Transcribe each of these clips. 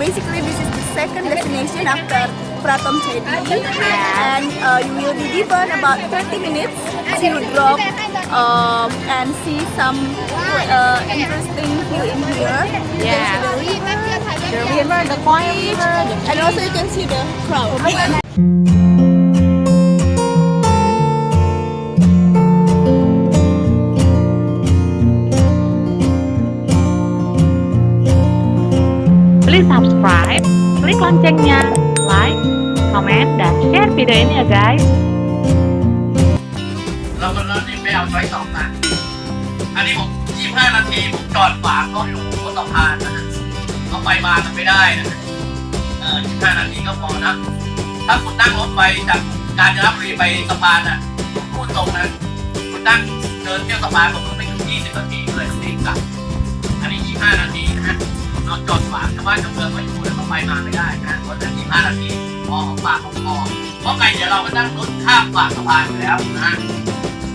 basically this is the second destination after Pratom Province, and you will be given about 30 minutes to drop and see some interesting view in here. Yeah. The river, the Kwai, and also you can see the crowd. Please subscribe, klik loncengnya, like, comment, dan share video ini ya guys. เราก็เริ่มที่ไปเอาไว้2 ตันอันนี้ผม25 นาทีผมจอดขวางเขาอยู่บนสะพานนะฮะเขาไปมากันไม่ได้นะ25 นาทีก็พอนะถ้าคุณนั่งรถไปจากกาญจนบุรีไปสะพานน่ะผมพูดตรงนะคุณนั่งเดินเที่ยวสะพานผมต้องไปถึง20 นาทีเลยรีบกลับอันนี้25 นาทีนะฮะเราจอดขวางชาวบ้านชาวเมืองมาอยู่แล้วเขาไปมาไม่ได้นะเพราะฉะนั้น25 นาทีพอของปากของคอเพราะไงเดี๋ยวเราก็นั่งรถข้ามฝั่งสะพานไปแล้วนะฮะ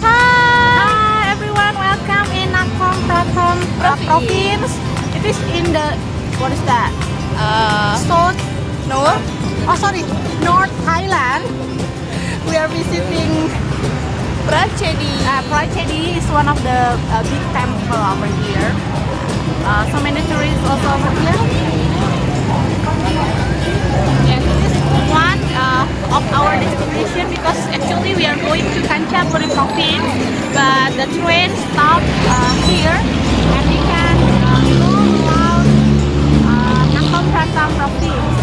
Hi everyone, welcome in Nakhom Pratom Province. It is in the, what is that? South, North. oh sorry, North Thailand. We are visiting Prachedi. Prachedi is one of the big temple over here. So many tourists also over here. And this is one of our destination because actually we are going to Kanchanaburi Province, but the train stopped here and we can go around Nakhom Pratom Province.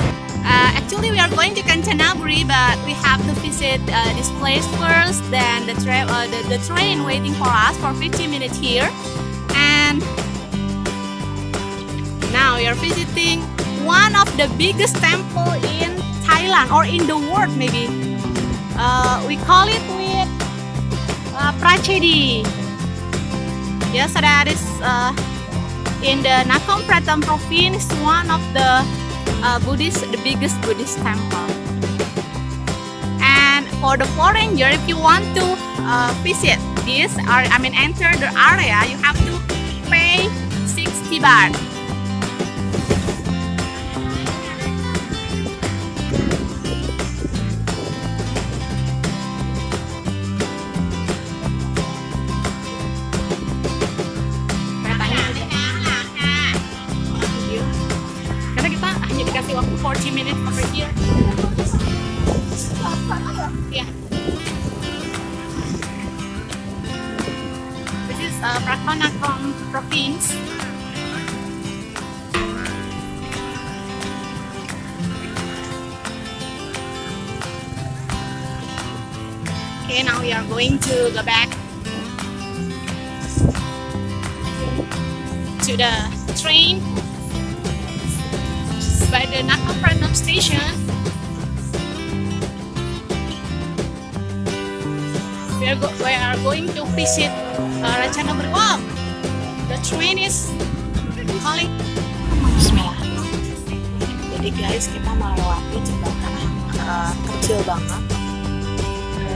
Actually we are going to Kanchanaburi, but we have to visit this place first. Then the train waiting for us for 50 minutes here, and now we are visiting one of the biggest temple in Thailand or in the world maybe. We call it with Prachedi. Yes, that is in the Nakhom Pratom Province, one of the the biggest Buddhist temple. And for the foreigner, if you want to visit this, or enter the area, you have to pay 60 baht. Karena kita hanya dikasih waktu 40 minutes over here. Yeah. This is Nakhom Province. Okay, now we are going to go back to the train by the Nakhom Pratom station. We are going to visit Kanchanaburi. Wow, the train is calling. BIsmillah. Jadi guys, kita melewati jembatan kecil banget.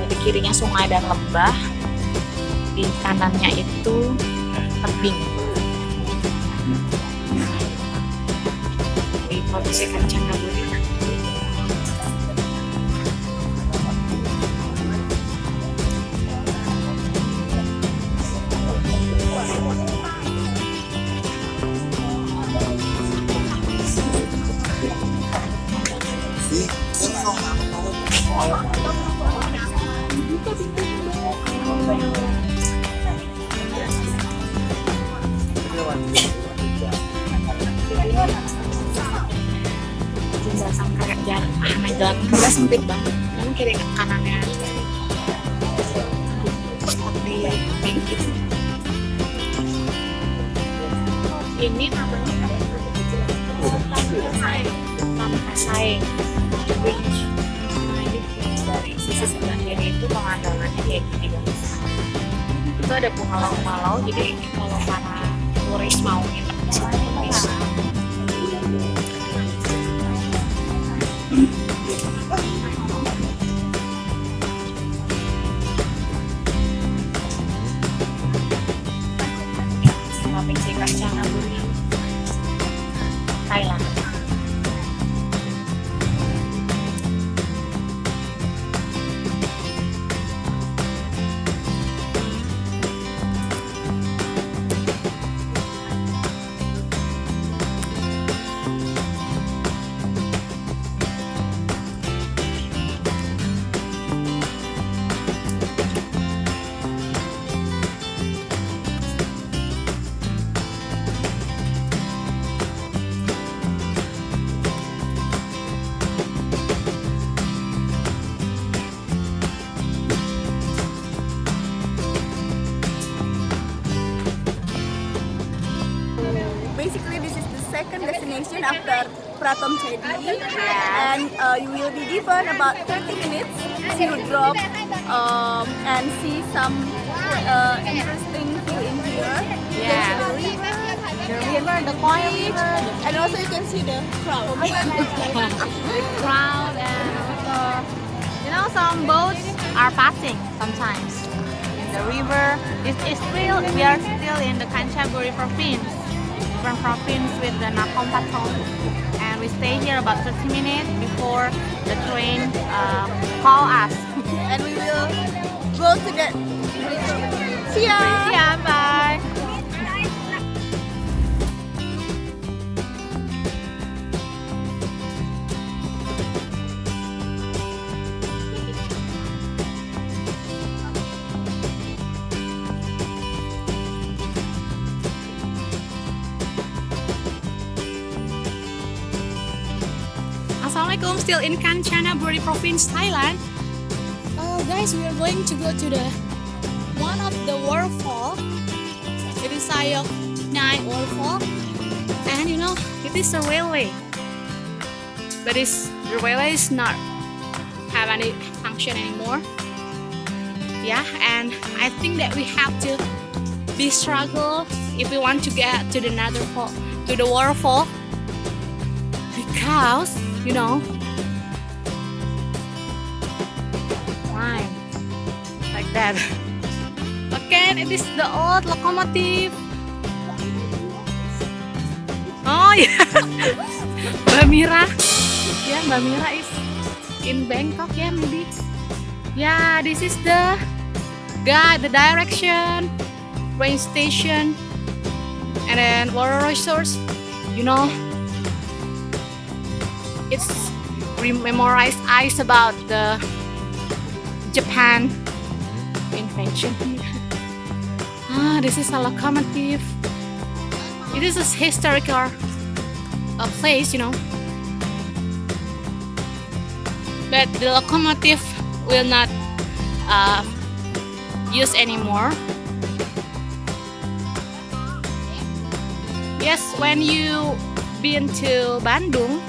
Di kirinya sungai dan lembah, di kanannya itu tebing. Di Provinsi Kanchanaburi. Jalan kereta sempit banget, dan kiri kanannya seperti pinggir. Ini namanya Sayaok Bridge. Nah, ini dari sisi sebelah kiri itu pemandangannya kayak gini guys. Itu ada pulau-pulau, jadi kalau para turis mau nginep di situ bisa. Provinsi Kanchanaburi, Thailand. this is the second destination after Pratom Chedi, and you will be given about 30 minutes to drop and see some interesting view in here. Yeah. There's The river, the Kwai, and also you can see the crowd. the crowd, and also, some boats are passing sometimes in the river. We are still in the Kanchanaburi province, different province with the Nakhom Pratom, and we stay here about 30 minutes before the train call us. And we will go to the. See ya. Yeah, bye. Assalamualaikum, still in Kanchanaburi Province, Thailand. Guys, we are going to go to the one of the waterfall. It is SaiYok Noi Waterfall, and it is a railway, but the railway is not have any function anymore. Yeah, and I think that we have to be struggle if we want to get to the waterfall, because why like that. Okay, it is the old locomotive. Oh yeah. Mbak Mira. Yeah, Mbak Mira is in Bangkok, yeah, maybe. Yeah, this is the guide, the direction, train station, and then water resource. It's memorized eyes about the Japan invention. This is a locomotive. It is a historical place, but the locomotive will not use anymore. Yes, when you been to Bandung,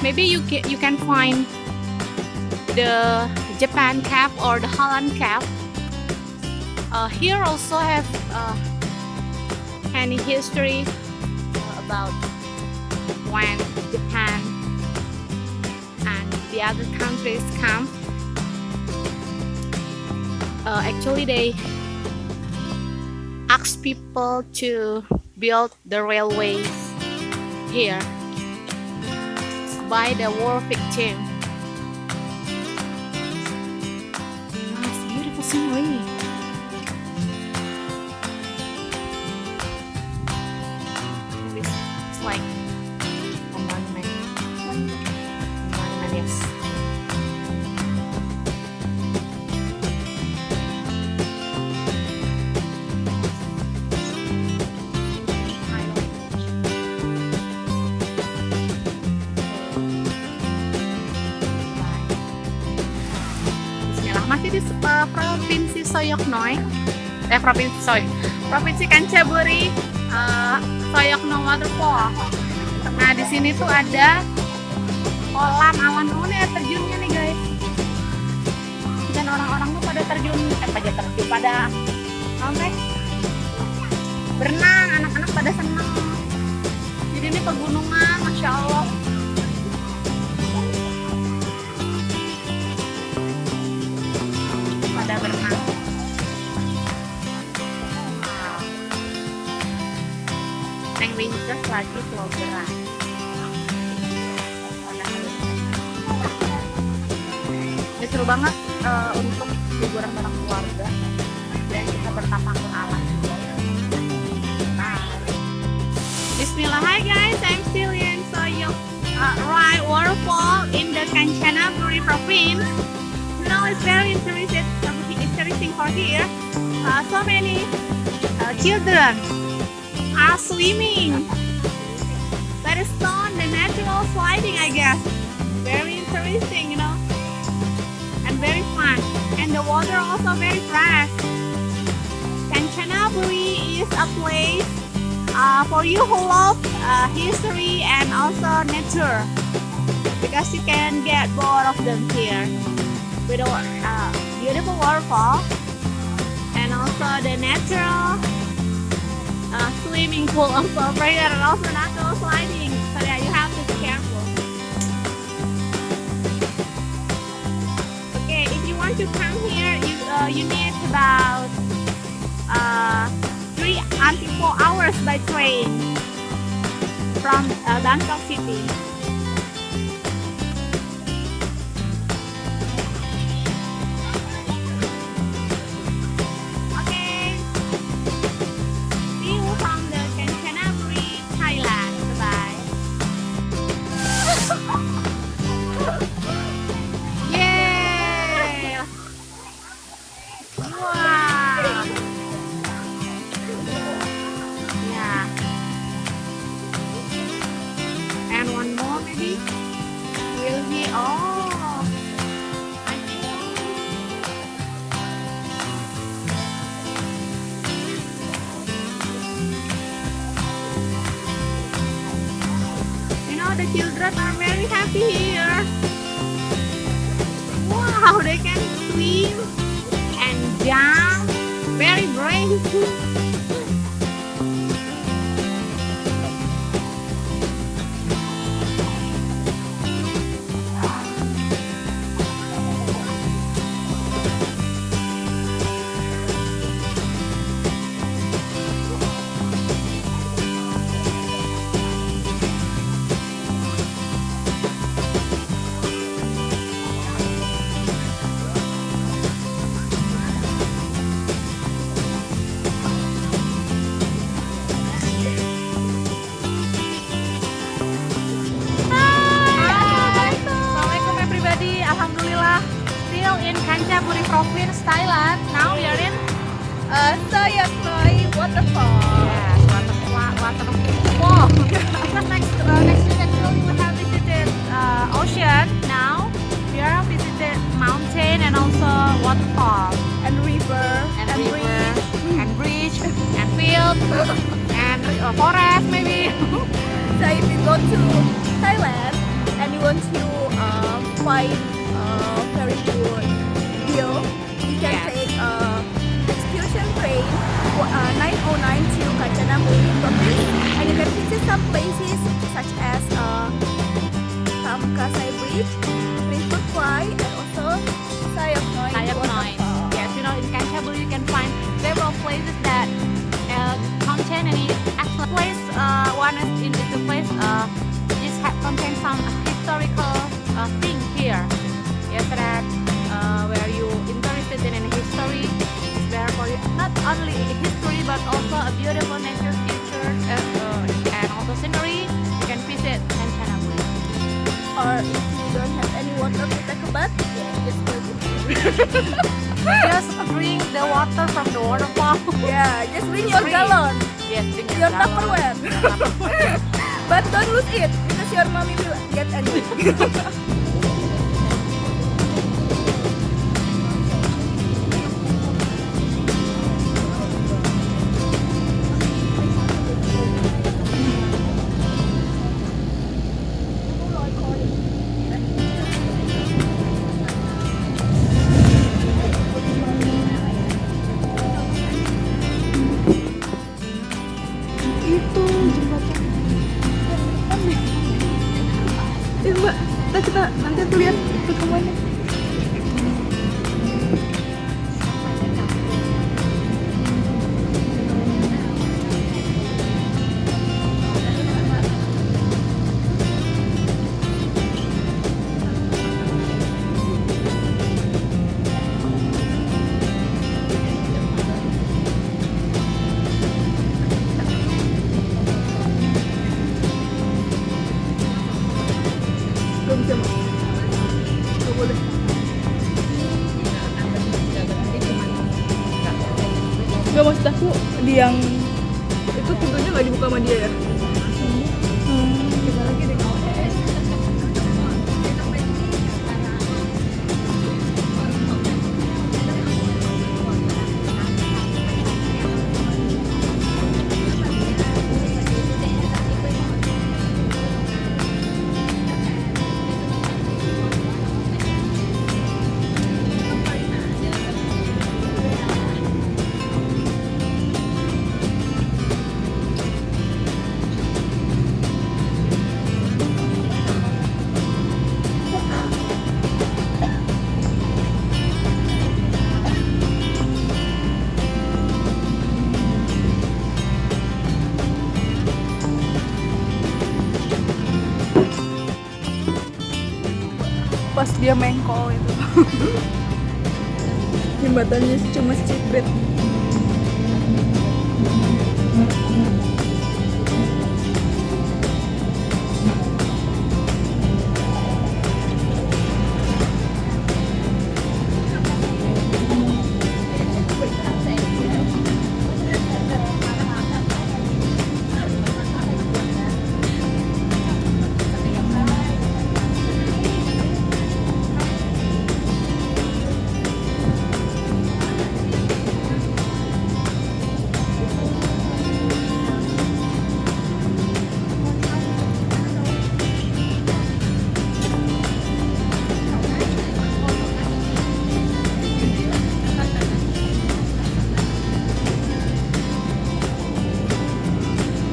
maybe you can find the Japan Cave or the Holland Cave. Here also have any history about when Japan and the other countries come. Actually, they ask people to build the railways here by the war victim. Nice, beautiful scenery. It's like a monument. Monument, yes. Masih di Provinsi SaiYok Noi, Provinsi Kanchanaburi, SaiYok Noi Waterfalls. Nah, di sini tuh ada kolam awan air terjunnya nih guys. Dan orang-orang tuh pada terjun, pada berenang, anak-anak pada senang. Jadi ini pegunungan, masya Allah. Pada berenang. Neng winter lagi vloggeran. Ini seru banget untuk liburan bareng keluarga dan kita bertapakur alam. Bismillah. Hi guys, I'm still in SaiYok Noi Waterfall in the Kanchanaburi Province. It's very interesting for here. So many children are swimming. That is on the natural sliding, I guess. Very interesting, and very fun. And the water also very fresh. Kanchanaburi is a place for you who love history and also nature, because you can get both of them here with a beautiful waterfall and also the natural swimming pool also over here, and also knuckle sliding, so that you have to be careful. Okay, if you want to come here, you need about 3 until 4 hours by train from Bangkok city. Okay, see you from the Kanchanaburi, Thailand. Bye. Yay! Wow! Yeah. And one more maybe will be I think the children are very happy here. Wow, they can swim and jump, very brave. In Kanchanaburi Province, Thailand. Now we are in SaiYok Noi Waterfalls. yes, waterfall. Because next week actually we have visited ocean. Now we are visited mountain and also waterfall And river. and bridge and field and forest maybe. So if you go to Thailand and you want to find very good view, you can Yes. take excursion train 909 to Kanchanaburi Province, and you can visit some places such as Kasai Bridge, River Kwai, and also SaiYok Noi SaiYok Noi. Waterfalls. Yes, in Kanchanaburi you can find several places that contain any excellent place. One is the place contains some historical thing here. Yes, that where you interested in history, is there for you. Not only history but also a beautiful nature feature and also scenery. You can visit Kanchanaburi. Or if you don't have any water to take a bath, just go to Just drink the water from the waterfall. yeah, just bring your Free. gallon, Yes, drink your gallon. Tupperware. But don't lose it because your mommy will get angry. Itu jembatan. Mbak, kita nanti tuh lihat perkembangannya. Gak bisa, Mak. Gak boleh. Gak, maksud aku di yang itu pintunya gak dibuka sama dia ya? Kita lagi deh. pas dia mengkol itu. Jembatannya cuma secret.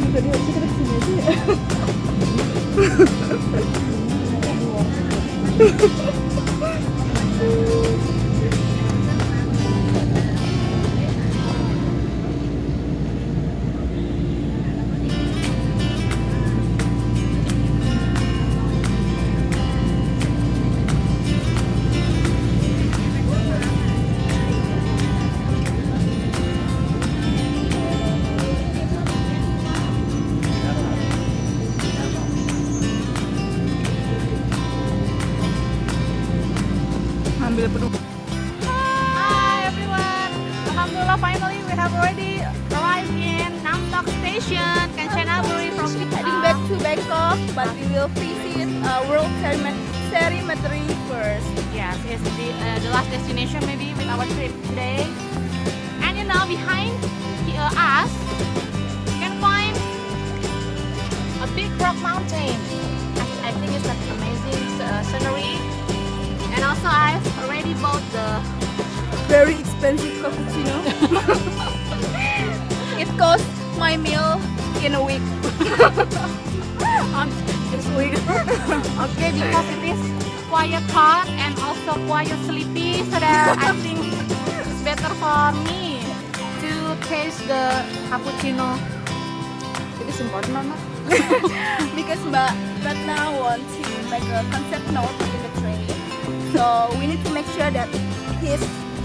Tadi harusnya kita kesini aja ya. Ambil penuh. Hi everyone! Alhamdulillah, finally we have already arrived in Namtok Station, Kanchanaburi Heading back to Bangkok, but we will visit World Cemetery first. Yes, it's the last destination maybe with our trip today. And you know, behind us, you can find a big rock mountain. I think it's an amazing scenery. And also I've already bought the Very expensive cappuccino. It cost my meal in a week. on this week. Okay, because it is quite hot and also quite sleepy, so that I think it's better for me to taste the cappuccino. It is important or not? Because Mbak Ratna wants to make a concept note in the train. So we need to make sure that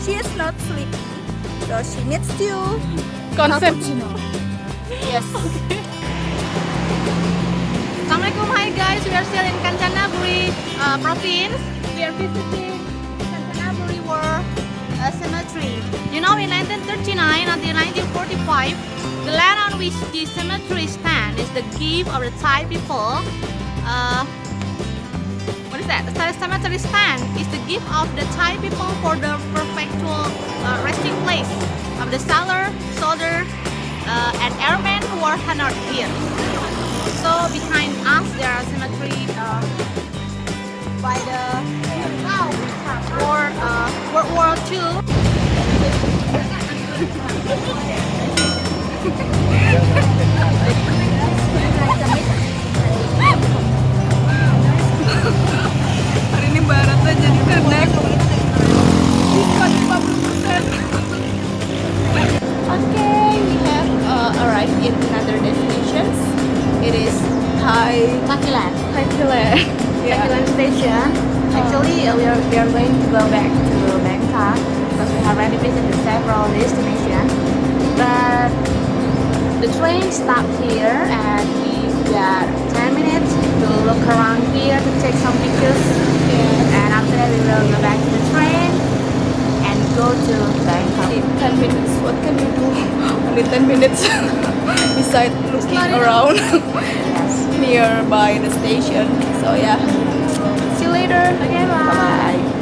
she is not sleepy. So she needs to cappuccino. Yes. Assalamualaikum, hi guys. We are still in Kanchanaburi Province. We are visiting Kanchanaburi War Cemetery. You know, in 1939 until 1945, the land on which the cemetery stands is the gift of the Thai people. What is that? The cemetery stand is the gift of the Thai people for the perpetual resting place of the sailor, soldier, and airmen who were honored here. So behind us there are cemetery by the World War II. Hari ini Mbak Ratna jadi kenek diskon 50%. Okay, we have arrived in another destinations. It is Thailand. Thailand. Thailand station. Actually, we are going to go back to Bangkok because we have already visited several destinations. But the train stopped here and we got 10 minutes to look around here to take some pictures. And after that, we will go back to the train and go to Bangkok. 10 minutes. What can you do? Only 10 minutes. Besides looking around Yes. nearby the station. So yeah. See you later. Okay, bye. Bye.